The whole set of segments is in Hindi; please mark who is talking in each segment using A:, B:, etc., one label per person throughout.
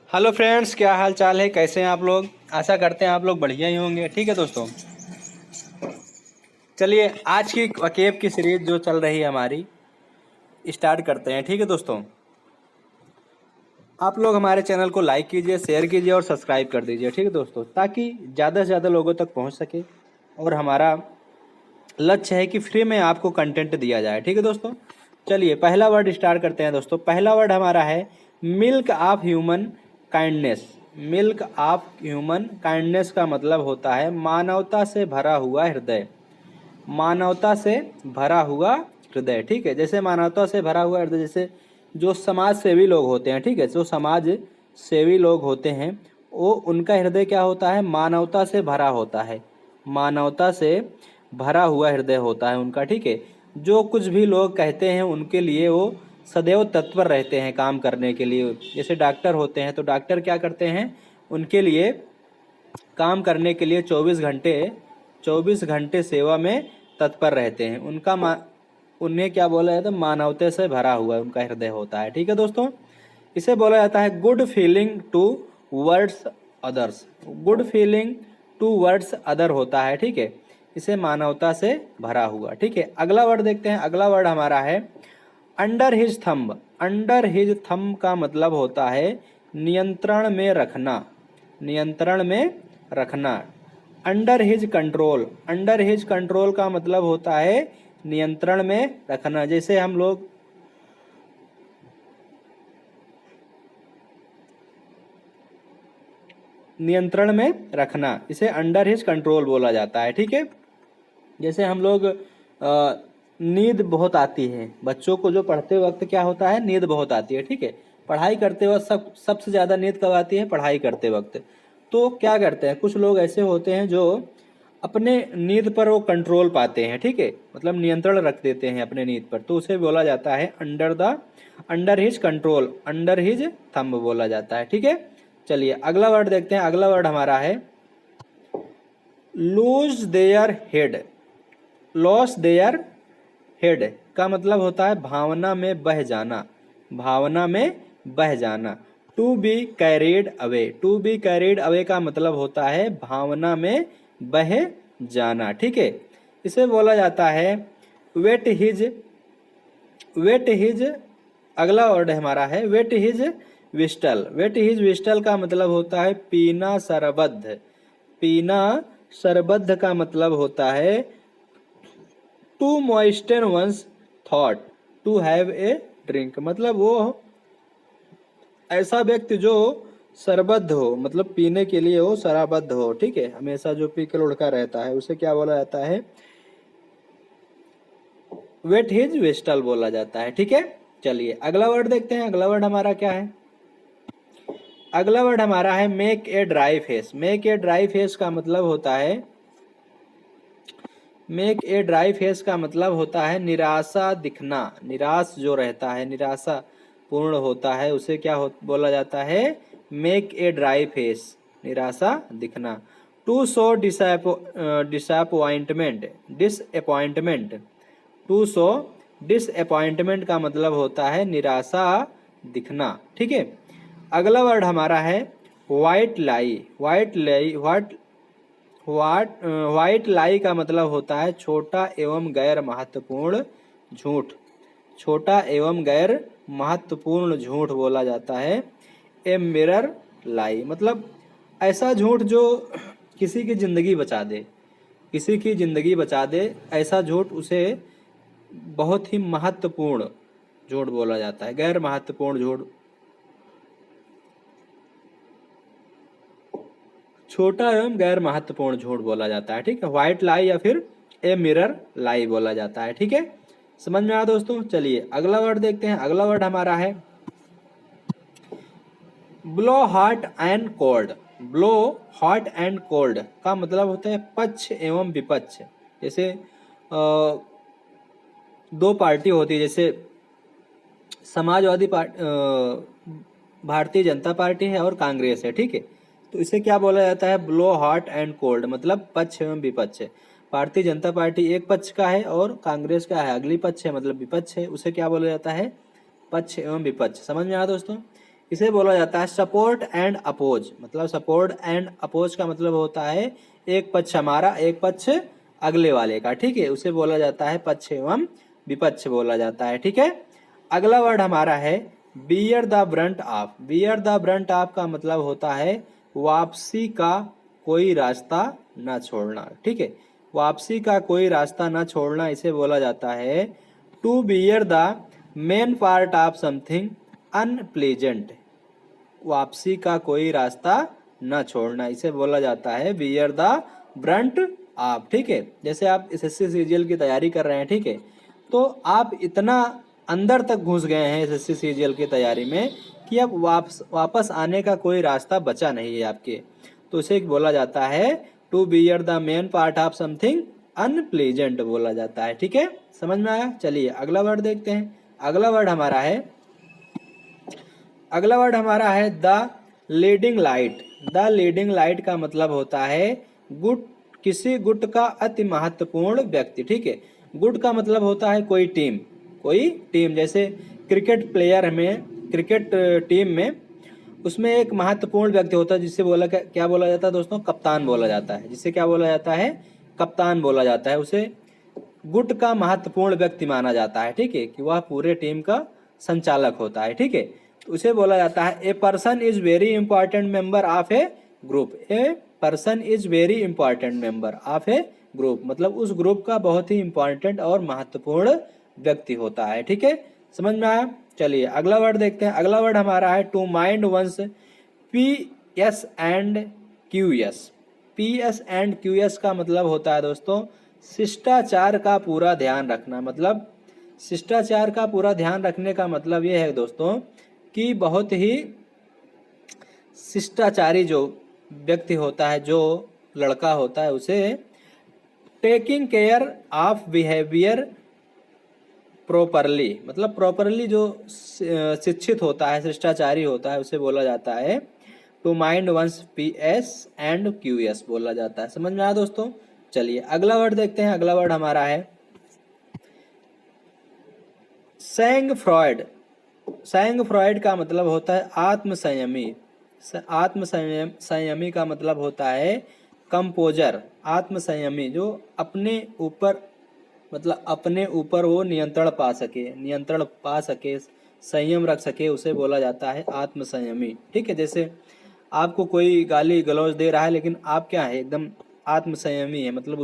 A: हेलो फ्रेंड्स, क्या हाल चाल है? कैसे हैं आप लोग? आशा करते हैं आप लोग बढ़िया ही होंगे। ठीक है दोस्तों, चलिए आज की वकेब की सीरीज जो चल रही है हमारी स्टार्ट करते हैं। ठीक है दोस्तों, आप लोग हमारे चैनल को लाइक कीजिए, शेयर कीजिए और सब्सक्राइब कर दीजिए। ठीक है दोस्तों, ताकि ज़्यादा से ज़्यादा लोगों तक पहुंच सके और हमारा लक्ष्य है कि फ्री में आपको कंटेंट दिया जाए। ठीक है दोस्तों, चलिए पहला वर्ड स्टार्ट करते हैं दोस्तों। पहला वर्ड हमारा है milk of human kindness. Milk of human kindness का मतलब होता है मानवता से भरा हुआ हृदय। मानवता से भरा हुआ हृदय। ठीक है, जैसे मानवता से भरा हुआ हृदय, जैसे जो समाज सेवी लोग होते हैं, ठीक है, जो समाज सेवी लोग होते हैं वो उनका हृदय क्या होता है? मानवता से भरा होता है। मानवता से भरा हुआ हृदय होता है उनका। ठीक है, जो कुछ भी लोग कहते हैं उनके लिए वो सदैव तत्पर रहते हैं काम करने के लिए। जैसे डॉक्टर होते हैं तो डॉक्टर क्या करते हैं? उनके लिए काम करने के लिए 24 घंटे सेवा में तत्पर रहते हैं। उन्हें क्या बोला जाता है? मानवता से भरा हुआ उनका हृदय होता है। ठीक है दोस्तों, इसे बोला जाता है good feeling towards others. Good feeling towards other होता है। ठीक है, इसे मानवता से भरा हुआ। ठीक है, अगला वर्ड देखते हैं। अगला वर्ड हमारा है under his thumb. Under his thumb का मतलब होता है नियंत्रण में रखना। नियंत्रण में रखना। Under his control. Under his control का मतलब होता है नियंत्रण में रखना। जैसे हम लोग नियंत्रण में रखना, इसे अंडर हिज कंट्रोल बोला जाता है। ठीक है, जैसे हम लोग नींद बहुत आती है बच्चों को, जो पढ़ते वक्त क्या होता है? नींद बहुत आती है। ठीक है, पढ़ाई करते वक्त सबसे ज़्यादा नींद कब आती है? पढ़ाई करते वक्त। तो क्या करते हैं, कुछ लोग ऐसे होते हैं जो अपने नींद पर वो कंट्रोल पाते हैं। ठीक है, मतलब नियंत्रण रख देते हैं अपने नींद पर, तो उसे बोला जाता है under his control, under his thumb बोला जाता है। ठीक है, चलिए अगला वर्ड देखते हैं। अगला वर्ड हमारा है lose their head. Loss their head का मतलब होता है भावना में बह जाना। भावना में बह जाना। To be carried away. To be carried away का मतलब होता है भावना में बह जाना। ठीक है, इसे बोला जाता है वेट हिज। वेट हिज अगला वर्ड हमारा है वेट हिज विस्टल। वेट हिज विस्टल का मतलब होता है पीना सरबद्ध। पीना सरबद्ध का मतलब होता है टू मॉइस्टन वंस थॉट टू हैव ए ड्रिंक। मतलब वो ऐसा व्यक्ति जो सरबद्ध हो, मतलब पीने के लिए वो शराबद्ध हो। ठीक है, हमेशा जो पी के लुढ़का रहता है उसे क्या बोला जाता है? वेट हिज वेस्टल बोला जाता है। ठीक है, चलिए अगला वर्ड देखते हैं। अगला वर्ड हमारा क्या है? अगला वर्ड हमारा है make a dry face. Make a dry face का मतलब होता है मेक ए ड्राई फेस का मतलब होता है निराशा दिखना। निराश जो रहता है, निराशा पूर्ण होता है, उसे क्या बोला जाता है? मेक ए ड्राई फेस, निराशा दिखना। To show disappointment. Disappointment. To show disappointment का मतलब होता है निराशा दिखना। ठीक है, अगला वर्ड हमारा है व्हाइट लाई। व्हाइट लाई का मतलब होता है छोटा एवं गैर महत्वपूर्ण झूठ। छोटा एवं गैर महत्वपूर्ण झूठ बोला जाता है ए मिरर लाई। मतलब ऐसा झूठ जो किसी की जिंदगी बचा दे। किसी की जिंदगी बचा दे ऐसा झूठ, उसे बहुत ही महत्वपूर्ण झूठ बोला जाता है। गैर महत्वपूर्ण झूठ, छोटा एवं गैर महत्वपूर्ण झूठ बोला जाता है। ठीक है, व्हाइट लाई या फिर ए मिरर लाई बोला जाता है। ठीक है, समझ में आया दोस्तों? चलिए अगला वर्ड देखते हैं। अगला वर्ड हमारा है blow hot and cold. Blow hot and cold का मतलब होता है पक्ष एवं विपक्ष। जैसे दो पार्टी होती है, जैसे समाजवादी पार्टी, भारतीय जनता पार्टी है और कांग्रेस है। ठीक है, तो इसे क्या बोला जाता है? ब्लो हॉट एंड कोल्ड, मतलब पक्ष एवं विपक्ष। भारतीय जनता पार्टी एक पक्ष का है और कांग्रेस का है अगली पक्ष है, मतलब विपक्ष है। उसे क्या बोला जाता है? पक्ष एवं विपक्ष। समझ में आया दोस्तों? इसे बोला जाता है सपोर्ट एंड अपोज। मतलब सपोर्ट एंड अपोज का मतलब होता है एक पक्ष हमारा, एक पक्ष अगले वाले का, ठीक है, उसे बोला जाता है पक्ष एवं विपक्ष बोला जाता है, ठीक है। अगला वर्ड हमारा है bear the Brunt of. Bear the Brunt of का मतलब होता है वापसी का कोई रास्ता न छोड़ना, ठीक है, वापसी का कोई रास्ता न छोड़ना, इसे बोला जाता है to bear the main part of something unpleasant. वापसी का कोई रास्ता न छोड़ना, इसे बोला जाता है बियर द ब्रंट ऑफ, ठीक है। जैसे आप एसएससी सीजीएल की तैयारी कर रहे हैं, ठीक है, तो आप इतना अंदर तक घुस गए हैं एसएससी सीजीएल की तैयारी में कि अब वापस आने का कोई रास्ता बचा नहीं है आपके, तो इसे बोला जाता है to bear the main part of something unpleasant बोला जाता है, ठीक है। समझ में आया? चलिए अगला वर्ड देखते हैं। अगला वर्ड हमारा है the leading light. The leading light का मतलब होता है गुट, किसी गुट का अति महत्वपूर्ण व्यक्ति, ठीक है। गुट का मतलब होता है कोई टीम, जैसे क्रिकेट प्लेयर में, क्रिकेट टीम में उसमें एक महत्वपूर्ण व्यक्ति होता है जिससे क्या बोला जाता है दोस्तों? कप्तान बोला जाता है। जिससे क्या बोला जाता है? कप्तान बोला जाता है। उसे गुट का महत्वपूर्ण व्यक्ति माना जाता है, ठीक है, कि वह पूरे टीम का संचालक होता है, ठीक है। तो उसे बोला जाता है a person is very important member of A group. A person is very important member of A group, मतलब उस ग्रुप का बहुत ही इंपॉर्टेंट और महत्वपूर्ण व्यक्ति होता है, ठीक है। समझ में आया? चलिए अगला वर्ड देखते हैं। अगला वर्ड हमारा है to mind one's PS and QS। PS and QS का मतलब होता है दोस्तों शिष्टाचार का पूरा ध्यान रखना। मतलब शिष्टाचार का पूरा ध्यान रखने का मतलब ये है दोस्तों कि बहुत ही शिष्टाचारी जो व्यक्ति होता है, जो लड़का होता है, उसे taking care of behaviour properly, मतलब प्रॉपरली जो शिक्षित होता है, शिष्टाचारी होता है, उसे बोला जाता है to mind one's PS and QS बोला जाता है। समझ में आया दोस्तों? चलिए अगला वर्ड देखते हैं। अगला वर्ड हमारा है सैंग फ्रॉयड। सैंग फ्रॉयड का मतलब होता है आत्मसंयमी। आत्मसंयमी का मतलब होता है कंपोजर। आत्मसंयमी जो अपने ऊपर, मतलब अपने ऊपर वो नियंत्रण पा सके, संयम रख सके, उसे बोला जाता है आत्मसंयमी, ठीक है। जैसे आपको कोई गाली गलौज दे रहा है लेकिन आप क्या है, एकदम आत्मसंयमी है, मतलब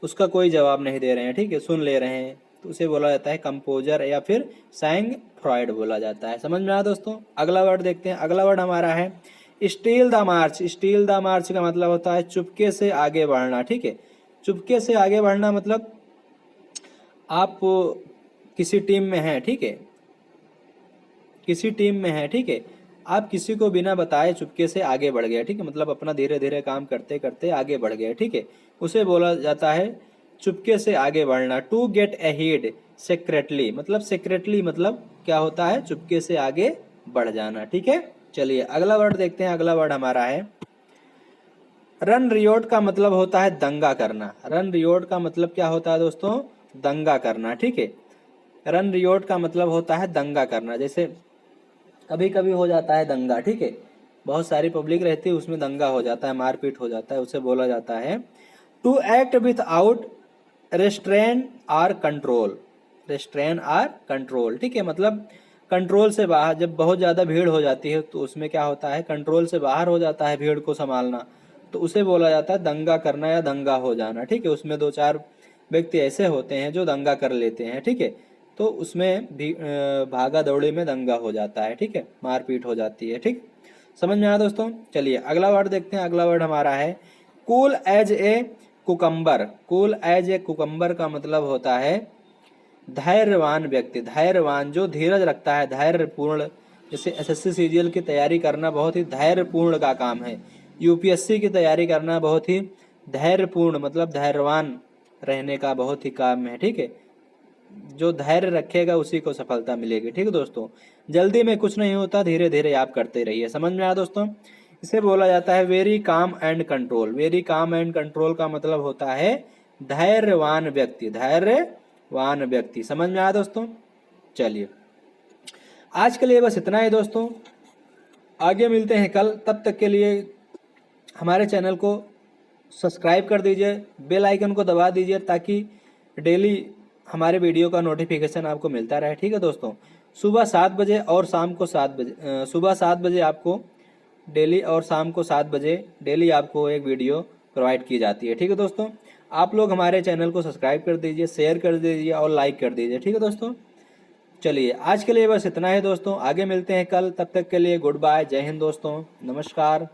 A: उसका कोई जवाब नहीं दे रहे हैं, ठीक है, सुन ले रहे हैं, तो उसे बोला जाता है कंपोजर या फिर सैंग फ्रॉयड बोला जाता है। समझ में आया दोस्तों? अगला वर्ड देखते हैं। अगला वर्ड हमारा है steal the march. Steal the march का मतलब होता है चुपके से आगे बढ़ना, ठीक है। चुपके से आगे बढ़ना मतलब आप किसी टीम में हैं, ठीक है, किसी टीम में है, ठीक है, आप किसी को बिना बताए चुपके से आगे बढ़ गए, ठीक है, मतलब अपना धीरे धीरे काम करते करते आगे बढ़ गए, ठीक है, उसे बोला जाता है चुपके से आगे बढ़ना। टू गेट अहेड सीक्रेटली, मतलब सीक्रेटली मतलब क्या होता है? चुपके से आगे बढ़ जाना, ठीक है। चलिए अगला वर्ड देखते हैं। अगला वर्ड हमारा है रन रियोट का मतलब होता है दंगा करना। रन रियोट का मतलब क्या होता है दोस्तों? दंगा करना, ठीक है। रन रियोट का मतलब होता है दंगा करना। जैसे कभी कभी हो जाता है दंगा, ठीक है, बहुत सारी पब्लिक रहती है, उसमें दंगा हो जाता है, मारपीट हो जाता है, उसे बोला जाता है to act without restrain or control. Restrain or control, ठीक है, मतलब कंट्रोल से बाहर, जब बहुत ज़्यादा भीड़ हो जाती है तो उसमें क्या होता है, कंट्रोल से बाहर हो जाता है भीड़ को संभालना, तो उसे बोला जाता है दंगा करना या दंगा हो जाना, ठीक है। उसमें दो चार व्यक्ति ऐसे होते हैं जो दंगा कर लेते हैं, ठीक है, तो उसमें भी भागा दौड़ी में दंगा हो जाता है, ठीक है, मारपीट हो जाती है, ठीक। समझ में आया दोस्तों? चलिए अगला वर्ड देखते हैं। अगला वर्ड हमारा है cool as a cucumber. Cool as a cucumber का मतलब होता है धैर्यवान व्यक्ति। धैर्यवान जो धीरज रखता है, धैर्यपूर्ण। जैसे एसएससी सीजीएल की तैयारी करना बहुत ही धैर्यपूर्ण का काम है, यूपीएससी की तैयारी करना बहुत ही धैर्यपूर्ण, मतलब धैर्यवान रहने का बहुत ही काम है, ठीक है। जो धैर्य रखेगा उसी को सफलता मिलेगी, ठीक है दोस्तों। जल्दी में कुछ नहीं होता, धीरे धीरे आप करते रहिए। समझ में आया दोस्तों? इसे बोला जाता है very calm and control. Very calm and control का मतलब होता है धैर्यवान व्यक्ति। धैर्यवान व्यक्ति। समझ में आया दोस्तों? चलिए आज के लिए बस इतना ही दोस्तों। आगे मिलते हैं कल, तब तक के लिए हमारे चैनल को सब्सक्राइब कर दीजिए, बेल आइकन को दबा दीजिए ताकि डेली हमारे वीडियो का नोटिफिकेशन आपको मिलता रहे। ठीक है दोस्तों, सुबह 7 बजे और शाम को 7 बजे, सुबह 7 बजे आपको डेली और शाम को 7 बजे डेली आपको एक वीडियो प्रोवाइड की जाती है। ठीक है दोस्तों, आप लोग हमारे चैनल को सब्सक्राइब कर दीजिए, शेयर कर दीजिए और लाइक कर दीजिए। ठीक है दोस्तों, चलिए आज के लिए बस इतना है दोस्तों, आगे मिलते हैं कल, तब तक के लिए गुड बाय, जय हिंद दोस्तों, नमस्कार।